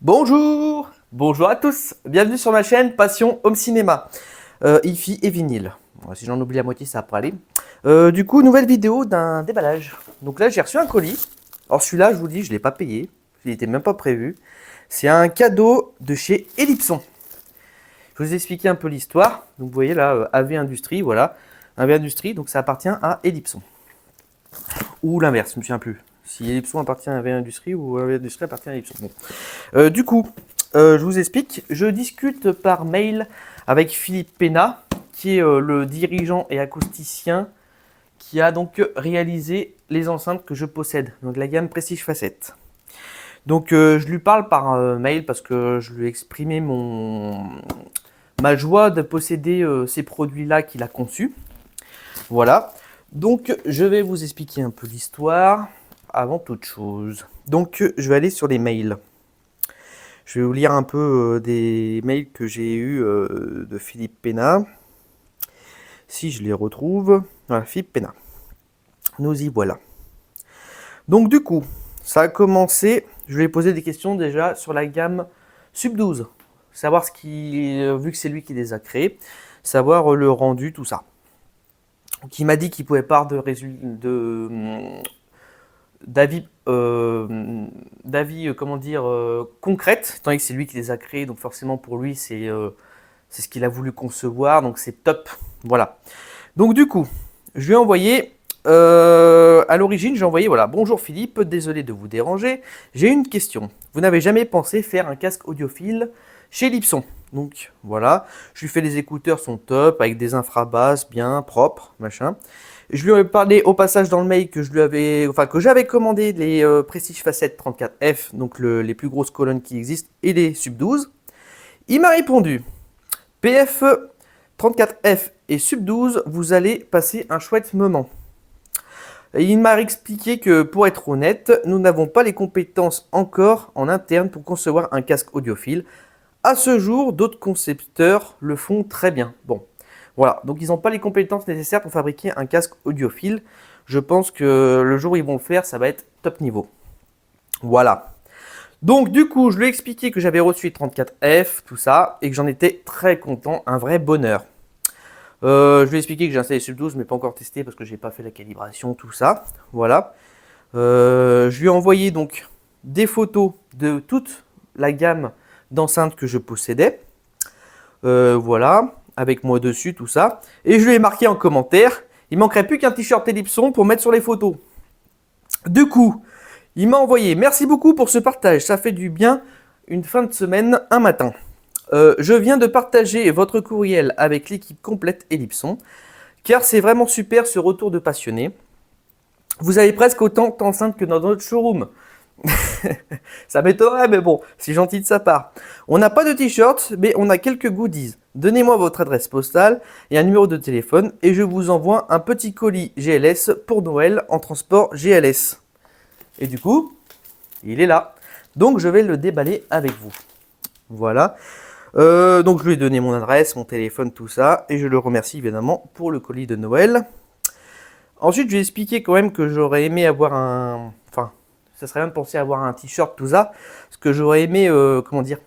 Bonjour! Bonjour à tous! Bienvenue sur ma chaîne Passion Home Cinéma, hi-fi et vinyle. Bon, si j'en oublie la moitié, ça va pas aller. Du coup, nouvelle vidéo d'un déballage. Donc là, j'ai reçu un colis. Alors celui-là, je vous dis, je ne l'ai pas payé. Il n'était même pas prévu. C'est un cadeau de chez Ellipson. Je vais vous expliquer un peu l'histoire. Donc vous voyez là, AV Industrie, voilà. AV Industrie, donc ça appartient à Ellipson. Ou l'inverse, je ne me souviens plus. Si Ellipson appartient à AV Industrie ou AV Industrie appartient à Ellipson. Bon. Du coup, je vous explique. Je discute par mail avec Philippe Pena, qui est le dirigeant et acousticien qui a donc réalisé les enceintes que je possède, donc la gamme Prestige Facette. Donc je lui parle par mail parce que je lui ai exprimé ma joie de posséder ces produits-là qu'il a conçus. Voilà. Donc je vais vous expliquer un peu l'histoire avant toute chose. Donc je vais aller sur les mails. Je vais vous lire un peu des mails que j'ai eus de Philippe Pena. Si je les retrouve. Voilà, Philippe Pena. Nous y voilà. Donc du coup, ça a commencé. Je lui ai posé des questions déjà sur la gamme Sub 12. Savoir ce qui, vu que c'est lui qui les a créés, savoir le rendu, tout ça. Donc il m'a dit qu'il pouvait pas d'avis comment dire concrètes, étant donné que c'est lui qui les a créés, donc forcément pour lui c'est ce qu'il a voulu concevoir, donc c'est top. Voilà. Donc du coup, je lui ai envoyé, à l'origine, j'ai envoyé, voilà, bonjour Philippe, désolé de vous déranger, j'ai une question. Vous n'avez jamais pensé faire un casque audiophile chez Ellipson? Donc voilà, je lui fais les écouteurs sont top, avec des infrabasses bien propres, machin. Je lui ai parlé au passage dans le mail que que j'avais commandé les Prestige Facette 34F, donc les plus grosses colonnes qui existent, et les Sub 12. Il m'a répondu, PF 34F et Sub 12, vous allez passer un chouette moment. Et il m'a expliqué que, pour être honnête, nous n'avons pas les compétences encore en interne pour concevoir un casque audiophile. À ce jour, d'autres concepteurs le font très bien. Bon, voilà, donc ils n'ont pas les compétences nécessaires pour fabriquer un casque audiophile. Je pense que le jour où ils vont le faire, ça va être top niveau. Voilà. Donc du coup, je lui ai expliqué que j'avais reçu 34F, tout ça, et que j'en étais très content, un vrai bonheur. Je lui ai expliqué que j'ai installé Sub 12, mais pas encore testé parce que j'ai pas fait la calibration, tout ça. Voilà. Je lui ai envoyé donc des photos de toute la gamme d'enceintes que je possédais. Voilà, avec moi dessus, tout ça. Et je lui ai marqué en commentaire, il manquerait plus qu'un t-shirt Ellipson pour mettre sur les photos. Du coup, il m'a envoyé, merci beaucoup pour ce partage, ça fait du bien une fin de semaine, un matin. Je viens de partager votre courriel avec l'équipe complète Ellipson, car c'est vraiment super ce retour de passionné. Vous avez presque autant d'enceintes que dans notre showroom. Ça m'étonnerait, mais bon, c'est gentil de sa part. On n'a pas de t-shirt, mais on a quelques goodies. Donnez-moi votre adresse postale et un numéro de téléphone et je vous envoie un petit colis GLS pour Noël en transport GLS. Et du coup, il est là. Donc je vais le déballer avec vous. Voilà. Donc je lui ai donné mon adresse, mon téléphone, tout ça. Et je le remercie évidemment pour le colis de Noël. Ensuite, je lui ai expliqué quand même que j'aurais aimé avoir un... Enfin, ça serait bien de penser à avoir un t-shirt, tout ça. Parce que j'aurais aimé, comment dire,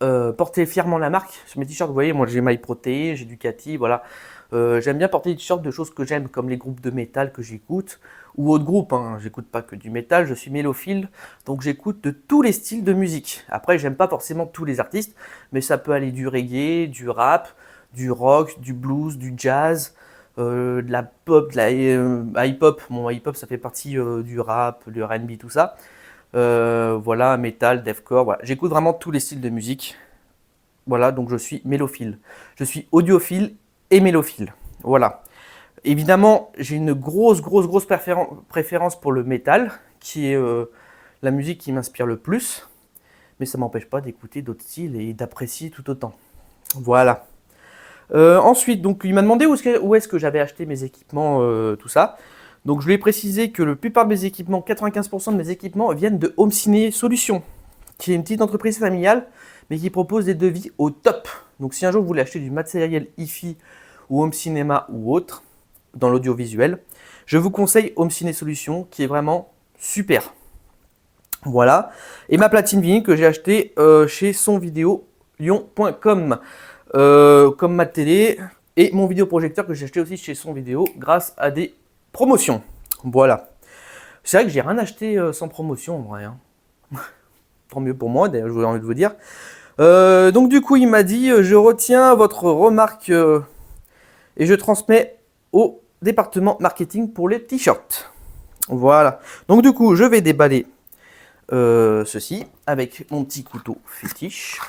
porter fièrement la marque sur mes t-shirts. Vous voyez, moi j'ai MyProtein, j'ai Ducati, voilà. J'aime bien porter des t-shirts de choses que j'aime, comme les groupes de métal que j'écoute, ou autres groupes, hein. J'écoute pas que du métal, je suis mélophile, donc j'écoute de tous les styles de musique. Après, j'aime pas forcément tous les artistes, mais ça peut aller du reggae, du rap, du rock, du blues, du jazz, de la pop, de la hip-hop. Bon, hip-hop, ça fait partie du rap, du R&B, tout ça. Voilà, metal, deathcore, voilà. J'écoute vraiment tous les styles de musique. Voilà, donc je suis mélophile. Je suis audiophile et mélophile. Voilà. Évidemment, j'ai une grosse préférence pour le métal, qui est la musique qui m'inspire le plus. Mais ça ne m'empêche pas d'écouter d'autres styles et d'apprécier tout autant. Voilà. Ensuite, donc, il m'a demandé où est-ce que j'avais acheté mes équipements, tout ça. Donc je lui ai précisé que la plupart de mes équipements, 95% de mes équipements viennent de Home Ciné Solutions, qui est une petite entreprise familiale, mais qui propose des devis au top. Donc si un jour vous voulez acheter du matériel hi-fi ou home cinéma ou autre, dans l'audiovisuel, je vous conseille Home Ciné Solutions, qui est vraiment super. Voilà. Et ma platine vinyle que j'ai acheté chez sonvideolyon.com, comme ma télé et mon vidéoprojecteur que j'ai acheté aussi chez Son Vidéo grâce à des promotions. Voilà. C'est vrai que j'ai rien acheté sans promotion en vrai. Hein. Tant mieux pour moi, d'ailleurs, j'aurais envie de vous dire. Donc du coup, il m'a dit, je retiens votre remarque et je transmets au département marketing pour les t-shirts. Voilà. Donc du coup, je vais déballer ceci avec mon petit couteau fétiche.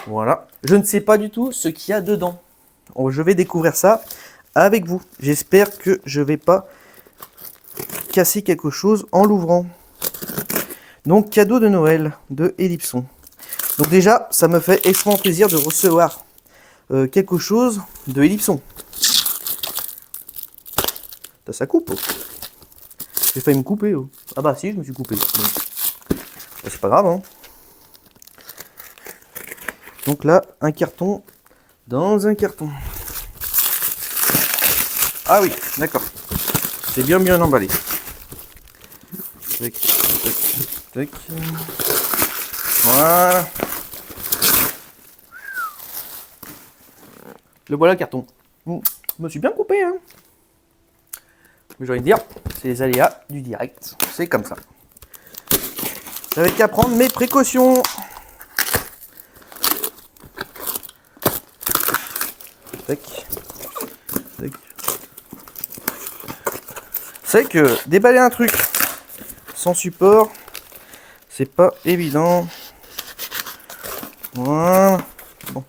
Voilà. Je ne sais pas du tout ce qu'il y a dedans. Je vais découvrir ça avec vous. J'espère que je ne vais pas casser quelque chose en l'ouvrant. Donc, cadeau de Noël de Ellipson. Donc déjà, ça me fait extrêmement plaisir de recevoir quelque chose de Ellipson. Ça coupe. Oh. J'ai failli me couper. Oh. Ah bah si, je me suis coupé. C'est pas grave. Hein. Donc là, un carton dans un carton. Ah oui, d'accord. C'est bien emballé. Tac, tac, tac. Voilà. Le voilà le carton. Je me suis bien coupé. Hein. Mais j'ai envie de dire, c'est les aléas du direct. C'est comme ça. Ça va être qu'à prendre mes précautions. Tac. Tac. C'est que déballer un truc sans support, c'est pas évident. Voilà. Bon.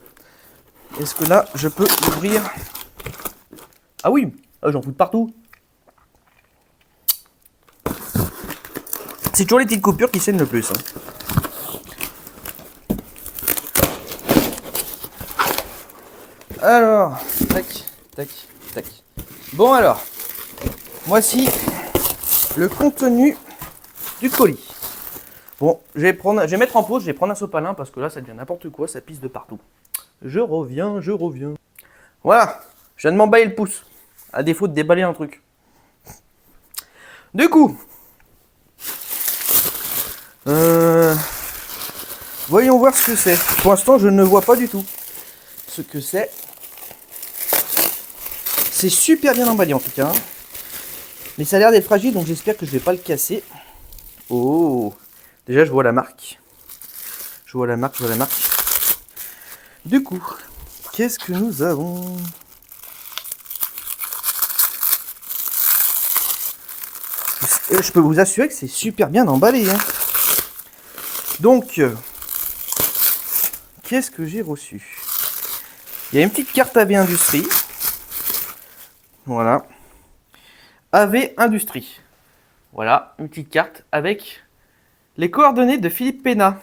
Est-ce que là, je peux l'ouvrir? Ah oui, j'en fous de partout. C'est toujours les petites coupures qui saignent le plus. Hein. Alors, tac, tac, tac. Bon alors, voici le contenu du colis. Bon, je vais mettre en pause, je vais prendre un sopalin parce que là, ça devient n'importe quoi, ça pisse de partout. Je reviens. Voilà, je viens de m'emballer le pouce, à défaut de déballer un truc. Du coup, voyons voir ce que c'est. Pour l'instant, je ne vois pas du tout ce que c'est. C'est super bien emballé en tout cas. Mais ça a l'air d'être fragile, donc j'espère que je vais pas le casser. Oh, déjà je vois la marque. Je vois la marque. Du coup, qu'est-ce que nous avons? Je peux vous assurer que c'est super bien emballé. Hein. Donc, qu'est-ce que j'ai reçu? Il y a une petite carte AV Industrie. Voilà. AV Industrie. Voilà, une petite carte avec les coordonnées de Philippe Pénat.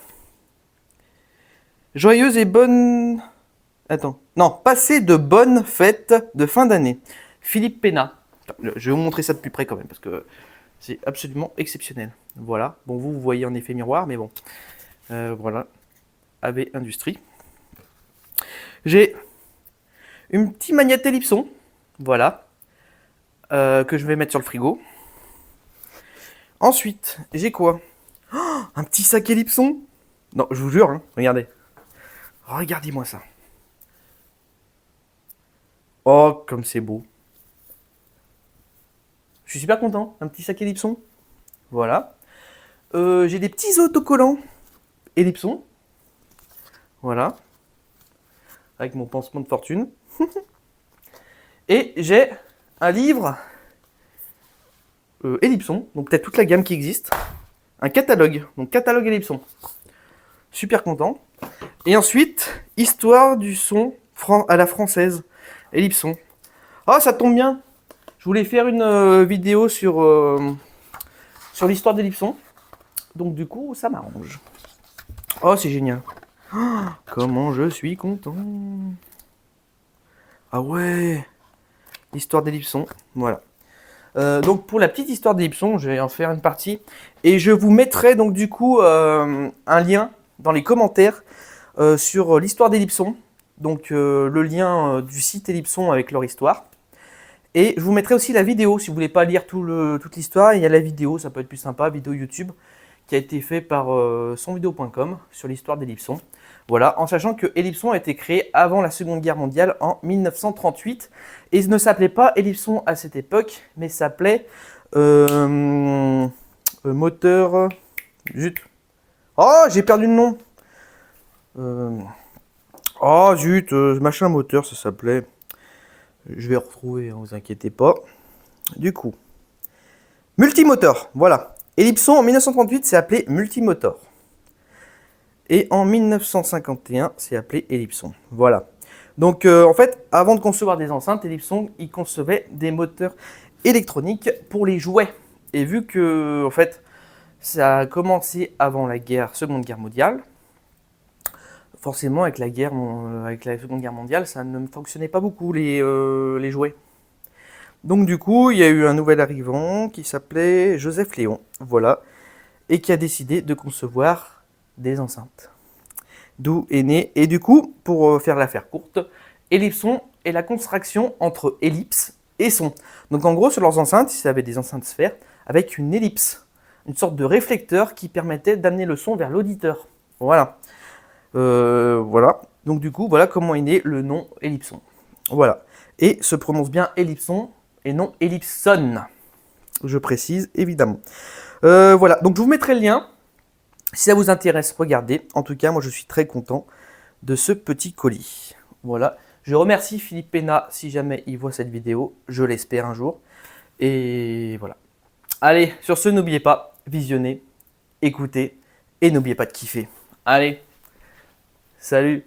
Joyeuse et bonne... Attends. Non, passez de bonnes fêtes de fin d'année. Philippe Pénat. Je vais vous montrer ça de plus près quand même, parce que c'est absolument exceptionnel. Voilà. Bon, vous voyez en effet miroir, mais bon. Voilà. AV Industrie. J'ai une petite magnette Ellipson. Voilà. Que je vais mettre sur le frigo. Ensuite, j'ai quoi? Un petit sac Ellipson. Non, je vous jure, hein, regardez. Regardez-moi ça. Oh, comme c'est beau. Je suis super content. Un petit sac Ellipson. Voilà. J'ai des petits autocollants Ellipson. Voilà. Avec mon pansement de fortune. Et j'ai un livre Ellipson. Donc peut-être toute la gamme qui existe. Un catalogue. Donc catalogue Ellipson. Super content. Et ensuite, histoire du son à la française. Ellipson. Oh, ça tombe bien. Je voulais faire une vidéo sur l'histoire d'Ellipson. Donc du coup, ça m'arrange. Oh, c'est génial. Oh, comment je suis content. Ah ouais. L'histoire d'Ellipson. Voilà. Donc pour la petite histoire d'Ellipson, je vais en faire une partie. Et je vous mettrai donc du coup un lien dans les commentaires sur l'histoire d'Ellipson. Donc le lien du site Ellipson avec leur histoire. Et je vous mettrai aussi la vidéo, si vous voulez pas lire toute l'histoire, il y a la vidéo, ça peut être plus sympa, vidéo YouTube, qui a été fait par sonvideo.com sur l'histoire d'Ellipson. Voilà, en sachant que Ellipson a été créé avant la Seconde Guerre mondiale en 1938 et il ne s'appelait pas Ellipson à cette époque, mais s'appelait moteur. Zut. Oh, j'ai perdu le nom. Oh zut, machin moteur, ça s'appelait. Je vais retrouver, hein, vous inquiétez pas. Du coup, multimotor, voilà. Ellipson en 1938 c'est appelé multimotor. Et en 1951 c'est appelé Ellipson. Voilà. Donc en fait, avant de concevoir des enceintes, Ellipson il concevait des moteurs électroniques pour les jouets. Et vu que en fait, ça a commencé avant la Seconde Guerre mondiale, forcément avec la Seconde Guerre mondiale, ça ne fonctionnait pas beaucoup les jouets. Donc du coup, il y a eu un nouvel arrivant qui s'appelait Joseph Léon, voilà, et qui a décidé de concevoir des enceintes. D'où est né, et du coup, pour faire l'affaire courte, Ellipson est la contraction entre ellipse et son. Donc en gros, sur leurs enceintes, ils avaient des enceintes sphères avec une ellipse, une sorte de réflecteur qui permettait d'amener le son vers l'auditeur. Voilà. Voilà. Donc du coup, voilà comment est né le nom Ellipson. Voilà. Et se prononce bien Ellipson et non Ellipson. Je précise, évidemment. Voilà. Donc je vous mettrai le lien. Si ça vous intéresse, regardez. En tout cas, moi je suis très content de ce petit colis. Voilà. Je remercie Philippe Pénat si jamais il voit cette vidéo. Je l'espère un jour. Et voilà. Allez, sur ce, n'oubliez pas, visionnez, écoutez et n'oubliez pas de kiffer. Allez, salut!